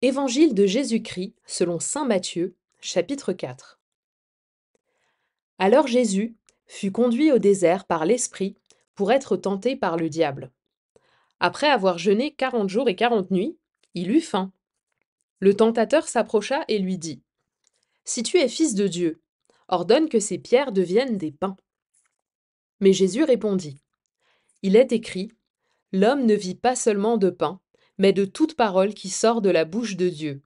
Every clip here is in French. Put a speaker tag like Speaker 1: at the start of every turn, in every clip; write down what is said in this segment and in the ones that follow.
Speaker 1: Évangile de Jésus-Christ selon saint Matthieu, chapitre 4. Alors Jésus fut conduit au désert par l'Esprit pour être tenté par le diable. Après avoir jeûné 40 jours et 40 nuits, il eut faim. Le tentateur s'approcha et lui dit: Si tu es fils de Dieu, ordonne que ces pierres deviennent des pains. Mais Jésus répondit: Il est écrit: L'homme ne vit pas seulement de pain, mais de toute parole qui sort de la bouche de Dieu.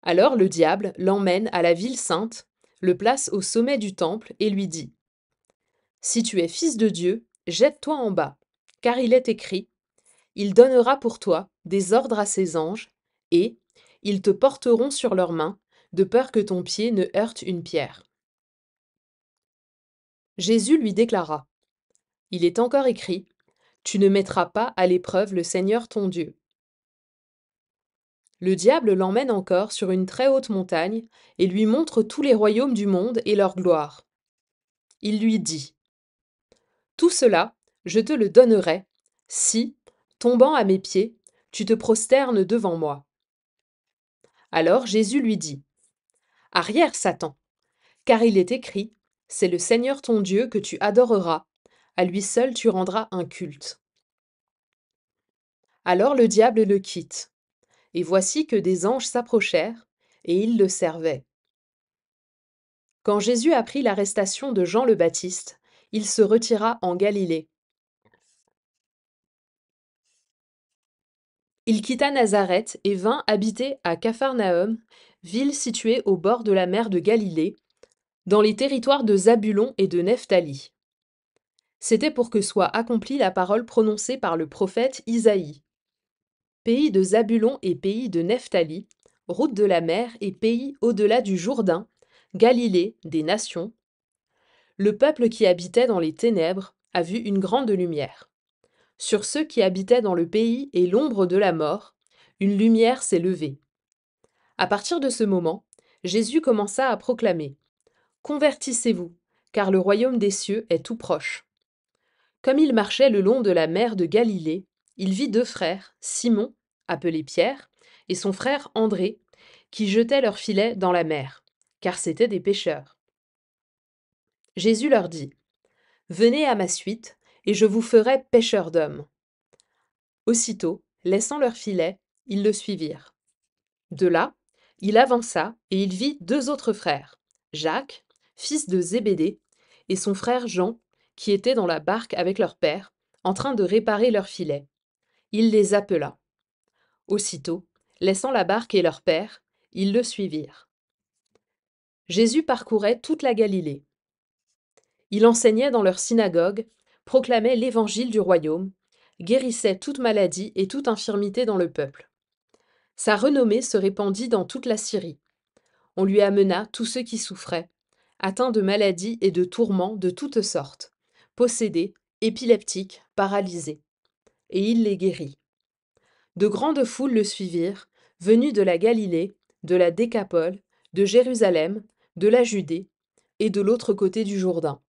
Speaker 1: Alors le diable l'emmène à la ville sainte, le place au sommet du temple et lui dit: Si tu es fils de Dieu, jette-toi en bas, car il est écrit: Il donnera pour toi des ordres à ses anges, et ils te porteront sur leurs mains, de peur que ton pied ne heurte une pierre. Jésus lui déclara: Il est encore écrit: Tu ne mettras pas à l'épreuve le Seigneur ton Dieu. Le diable l'emmène encore sur une très haute montagne et lui montre tous les royaumes du monde et leur gloire. Il lui dit: Tout cela, je te le donnerai, si, tombant à mes pieds, tu te prosternes devant moi. Alors Jésus lui dit: Arrière, Satan, car il est écrit: C'est le Seigneur ton Dieu que tu adoreras, à lui seul tu rendras un culte. Alors le diable le quitte, et voici que des anges s'approchèrent, et ils le servaient. Quand Jésus apprit l'arrestation de Jean le Baptiste, il se retira en Galilée. Il quitta Nazareth et vint habiter à Capharnaüm, ville située au bord de la mer de Galilée, dans les territoires de Zabulon et de Nephtali. C'était pour que soit accomplie la parole prononcée par le prophète Isaïe. Pays de Zabulon et pays de Nephtali, route de la mer et pays au-delà du Jourdain, Galilée des nations, le peuple qui habitait dans les ténèbres a vu une grande lumière. Sur ceux qui habitaient dans le pays et l'ombre de la mort, une lumière s'est levée. À partir de ce moment, Jésus commença à proclamer: Convertissez-vous, car le royaume des cieux est tout proche. Comme il marchait le long de la mer de Galilée, il vit deux frères, Simon, appelé Pierre, et son frère André, qui jetaient leurs filets dans la mer, car c'étaient des pêcheurs. Jésus leur dit: Venez à ma suite, et je vous ferai pêcheurs d'hommes. Aussitôt, laissant leurs filets, ils le suivirent. De là, il avança et il vit deux autres frères, Jacques, fils de Zébédée, et son frère Jean, qui étaient dans la barque avec leur père, en train de réparer leurs filets. Il les appela. Aussitôt, laissant la barque et leur père, ils le suivirent. Jésus parcourait toute la Galilée. Il enseignait dans leur synagogue, proclamait l'évangile du royaume, guérissait toute maladie et toute infirmité dans le peuple. Sa renommée se répandit dans toute la Syrie. On lui amena tous ceux qui souffraient, atteints de maladies et de tourments de toutes sortes, possédés, épileptiques, paralysés. Et il les guérit. De grandes foules le suivirent, venues de la Galilée, de la Décapole, de Jérusalem, de la Judée et de l'autre côté du Jourdain.